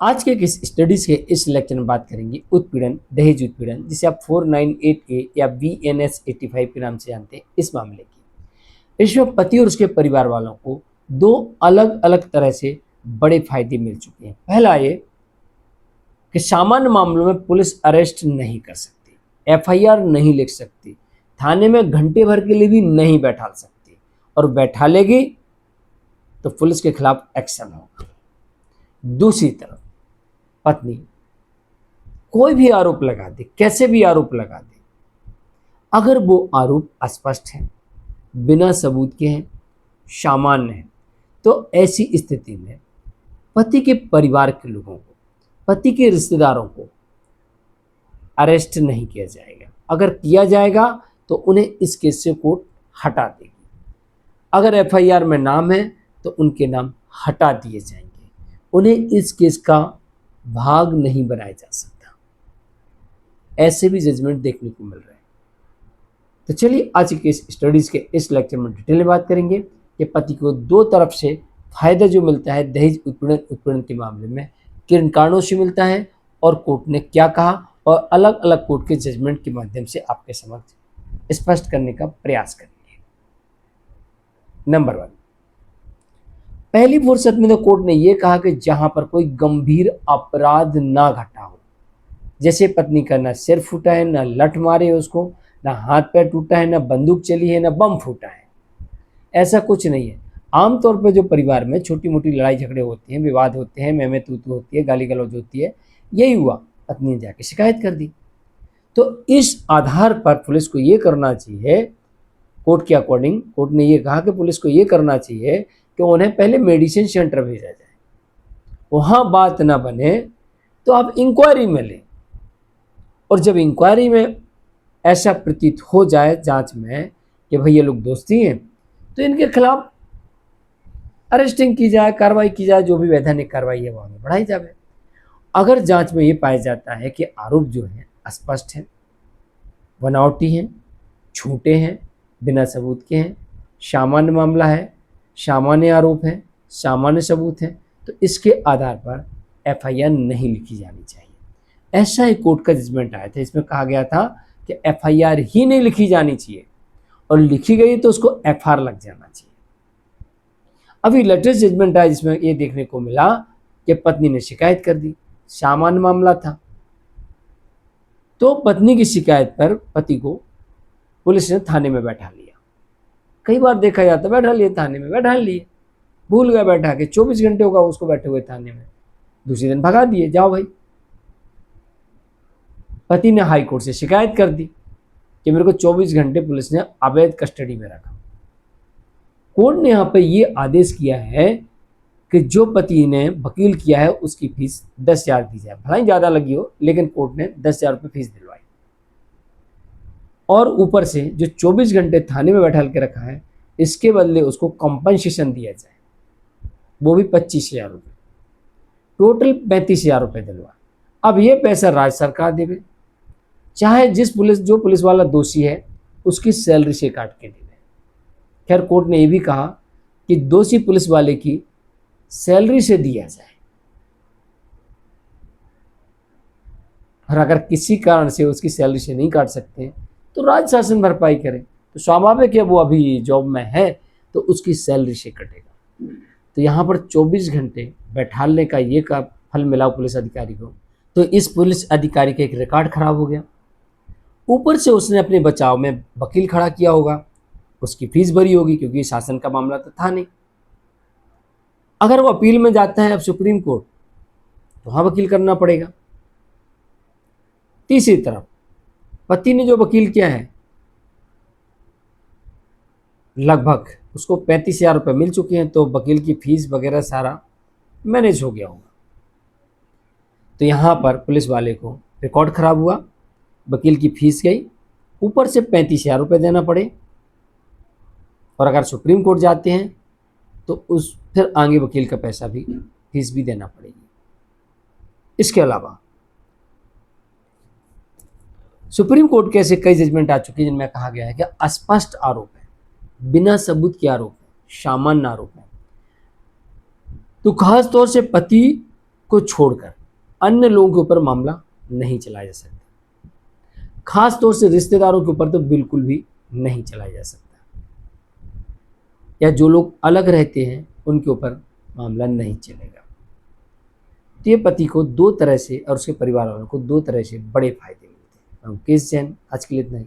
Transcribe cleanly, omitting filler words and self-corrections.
आज के इस स्टडीज के इस लेक्चर में बात करेंगे उत्पीड़न, दहेज उत्पीड़न, जिसे आप 498A या BNS 85 के नाम से जानते हैं, इस मामले की। इसमें पति और उसके परिवार वालों को दो अलग अलग तरह से बड़े फायदे मिल चुके हैं। पहला ये कि सामान्य मामलों में पुलिस अरेस्ट नहीं कर सकती, FIR नहीं लिख सकती, थाने में घंटे भर के लिए भी नहीं बैठा सकती, और बैठा लेगी तो पुलिस के खिलाफ एक्शन होगा। दूसरी तरफ पत्नी कोई भी आरोप लगा दे, कैसे भी आरोप लगा दे, अगर वो आरोप अस्पष्ट है, बिना सबूत के हैं, सामान्य है, तो ऐसी स्थिति में पति के परिवार के लोगों को, पति के रिश्तेदारों को अरेस्ट नहीं किया जाएगा। अगर किया जाएगा तो उन्हें इस केस से कोर्ट हटा देगी। अगर FIR में नाम है तो उनके नाम हटा दिए जाएंगे, उन्हें इस केस का भाग नहीं बनाया जा सकता। ऐसे भी जजमेंट देखने को मिल रहे हैं। तो चलिए आज के इस स्टडीज के इस लेक्चर में डिटेल में बात करेंगे कि पति को दो तरफ से फायदा जो मिलता है दहेज उत्पीड़न के मामले में किन कारणों से मिलता है और कोर्ट ने क्या कहा, और अलग अलग कोर्ट के जजमेंट के माध्यम से आपके समक्ष स्पष्ट करने का प्रयास करेंगे। नंबर 1, पहली फुर्सत में तो कोर्ट ने यह कहा कि जहां पर कोई गंभीर अपराध ना घटा हो, जैसे पत्नी का ना सिर फूटा है, ना लठ मारे उसको, ना हाथ पैर टूटा है, ना बंदूक चली है, ना बम फूटा है, ऐसा कुछ नहीं है। आमतौर पर जो परिवार में छोटी मोटी लड़ाई झगड़े होते हैं, विवाद होते हैं, मैं तू तू होती है, गाली गलौज होती है, यही हुआ, पत्नी ने जाके शिकायत कर दी। तो इस आधार पर पुलिस को ये करना चाहिए, कोर्ट के अकॉर्डिंग कोर्ट ने ये कहा कि पुलिस को ये करना चाहिए कि उन्हें पहले मेडिसिन सेंटर भेजा जाए, वहाँ बात ना बने तो आप इंक्वायरी में लें, और जब इंक्वायरी में ऐसा प्रतीत हो जाए जांच में कि भाई ये लोग दोस्ती हैं, तो इनके खिलाफ अरेस्टिंग की जाए, कार्रवाई की जाए, जो भी वैधानिक कार्रवाई है वो आगे बढ़ाई जाए। अगर जांच में ये पाया जाता है कि आरोप जो है अस्पष्ट हैं, बनावटी हैं, झूठे हैं, बिना सबूत के हैं, सामान्य मामला है, सामान्य आरोप है, सामान्य सबूत है, तो इसके आधार पर FIR नहीं लिखी जानी चाहिए। ऐसा ही कोर्ट का जजमेंट आया था, इसमें कहा गया था कि FIR ही नहीं लिखी जानी चाहिए, और लिखी गई तो उसको FR लग जाना चाहिए। अभी लेटेस्ट जजमेंट आया जिसमें ये देखने को मिला कि पत्नी ने शिकायत कर दी, सामान्य मामला था, तो पत्नी की शिकायत पर पति को पुलिस ने थाने में बैठा लिया। कई बार देखा जाता बैठा लिए थाने में, बैठा लिए, भूल गया बैठा के, 24 घंटे होगा उसको बैठे हुए थाने में, दूसरे दिन भगा दिए, जाओ भाई। पति ने हाई कोर्ट से शिकायत कर दी कि मेरे को 24 घंटे पुलिस ने अवैध कस्टडी में रखा। कोर्ट ने यहाँ पे ये आदेश किया है कि जो पति ने वकील किया है उसकी फीस 10,000 दी जाए, भले ही ज़्यादा लगी हो, लेकिन कोर्ट ने 10,000 रुपये फीस दिलवाई, और ऊपर से जो 24 घंटे थाने में बैठा के रखा है इसके बदले उसको कंपनसेशन दिया जाए, वो भी 25,000 रुपये, टोटल 35,000 रुपये दिलवा। अब ये पैसा राज्य सरकार देवे, चाहे जो पुलिस वाला दोषी है उसकी सैलरी से काट के देवे। खैर कोर्ट ने यह भी कहा कि दोषी पुलिस वाले की सैलरी से दिया जाए, और अगर किसी कारण से उसकी सैलरी से नहीं काट सकते तो राज्य शासन भरपाई करे, तो स्वाभाविक है वो अभी जॉब में है तो उसकी सैलरी से कटेगा। तो यहाँ पर 24 घंटे बैठाने का ये का फल मिला पुलिस अधिकारी को, तो इस पुलिस अधिकारी का एक रिकॉर्ड खराब हो गया। ऊपर से उसने अपने बचाव में वकील खड़ा किया होगा, उसकी फीस भरी होगी, क्योंकि शासन का मामला तो था नहीं। अगर वो अपील में जाता है अब सुप्रीम कोर्ट, तो वहां वकील करना पड़ेगा। तीसरी तरफ पति ने जो वकील किया है लगभग उसको 35,000 रुपये मिल चुके हैं, तो वकील की फीस वगैरह सारा मैनेज हो गया होगा। तो यहाँ पर पुलिस वाले को रिकॉर्ड खराब हुआ, वकील की फीस गई, ऊपर से 35,000 रुपये देना पड़े, और अगर सुप्रीम कोर्ट जाते हैं तो उस फिर आगे वकील का पैसा भी, फीस भी देना पड़ेगी। इसके अलावा सुप्रीम कोर्ट के ऐसे कई जजमेंट आ चुके हैं जिनमें कहा गया है कि अस्पष्ट आरोप है, बिना सबूत के आरोप है, सामान्य आरोप है, तो खास तौर से पति को छोड़कर अन्य लोगों के ऊपर मामला नहीं चलाया जा सकता। खास तौर से रिश्तेदारों के ऊपर तो बिल्कुल भी नहीं चलाया जा सकता, या जो लोग अलग रहते हैं उनके ऊपर मामला नहीं चलेगा। तो ये पति को दो तरह से और उसके परिवार वालों को दो तरह से बड़े फायदे मिलते हैं। केस जैन आज के लिए इतना ही।